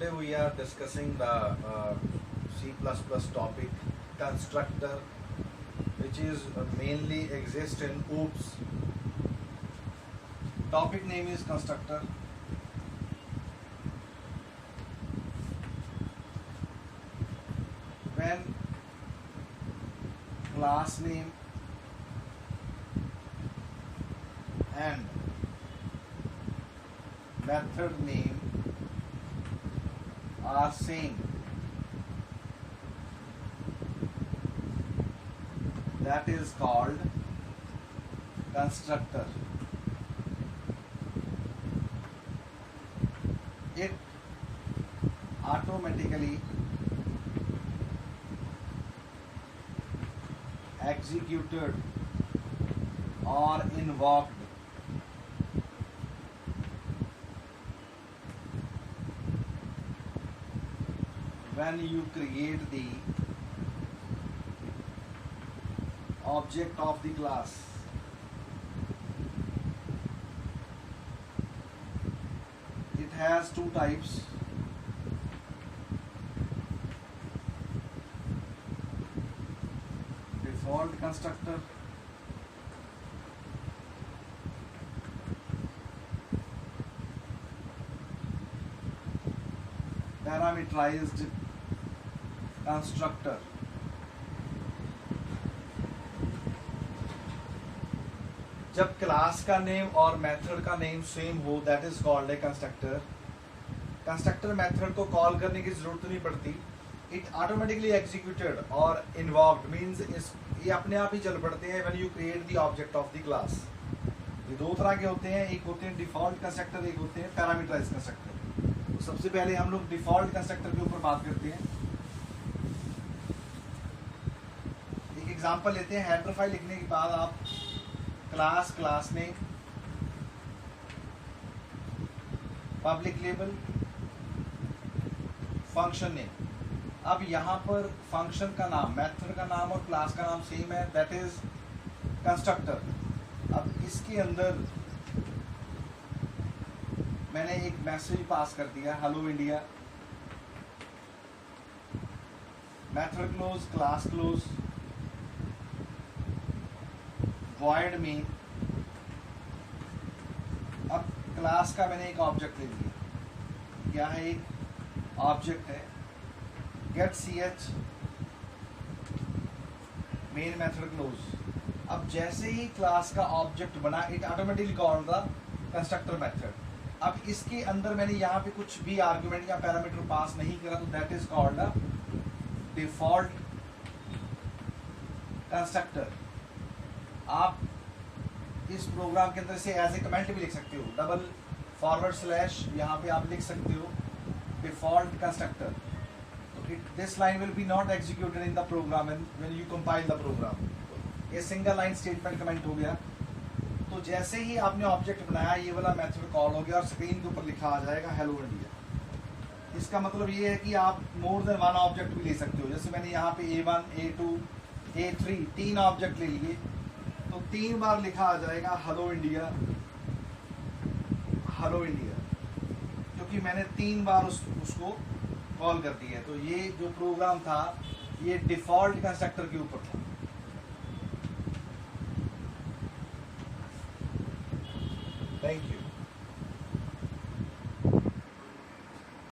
today we are discussing the C++ topic constructor, which is mainly exist in OOPS. Topic name is constructor. When class name and method name are same, that is called constructor. It automatically executed or invoked when you create the object of the class. It has two types. Default constructor parameterized constructor. जब class का name और method का name same हो, that is called a constructor. Constructor method को call करने की जरूरत नहीं पड़ती. इट ऑटोमेटिकली एग्जीक्यूटेड और इन्वॉल्व्ड मींस ये अपने आप ही चल पड़ते हैं when you create the object of the class. ये दो तरह के होते हैं, एक होते हैं डिफॉल्ट कंस्ट्रक्टर, एक होते हैं पैरामीटराइज्ड कंस्ट्रक्टर. तो सबसे पहले हम लोग डिफॉल्ट कंस्ट्रक्टर के ऊपर बात करते हैं. एक एग्जांपल लेते हैं. हेडर फाइल लिखने के बाद आप class name, public label, function name. अब यहाँ पर फंक्शन का नाम, मेथड का नाम और क्लास का नाम सेम है, दैट इज कंस्ट्रक्टर. अब इसके अंदर मैंने एक मैसेज पास कर दिया, hello India, method close, class close, void में. अब क्लास का मैंने एक ऑब्जेक्ट ले लिया, क्या है, एक ऑब्जेक्ट है get ch main method close. अब जैसे ही क्लास का ऑब्जेक्ट बना, it automatically called the constructor method. अब इसके अंदर मैंने यहाँ पे कुछ भी आर्गुमेंट या पैरामीटर पास नहीं करा, तो that is called the default constructor. आप इस प्रोग्राम के अंदर से एज ए कमेंट भी लिख सकते हो, // यहाँ पे आप लिख सकते हो default constructor. This line will be not executed in the program when you compile the program. ये सिंगल लाइन स्टेटमेंट कमेंट हो गया. तो जैसे ही आपने ऑब्जेक्ट बनाया, ये वाला मेथड कॉल हो गया और स्क्रीन के ऊपर लिखा आ जाएगा हेलो इंडिया. इसका मतलब ये है कि आप मोर देन वन ऑब्जेक्ट भी ले सकते हो. जैसे मैंने यहाँ पे A1, A2, A3 तीन ऑब्जेक्ट ले लिए, तो 3 बार लिखा आ जाएगा हेलो इंडिया, हेलो इंडिया, क्योंकि मैंने 3 बार उसको कॉल कर दी है. तो ये जो प्रोग्राम था, ये डिफॉल्ट कंस्ट्रक्टर के ऊपर था. Thank you.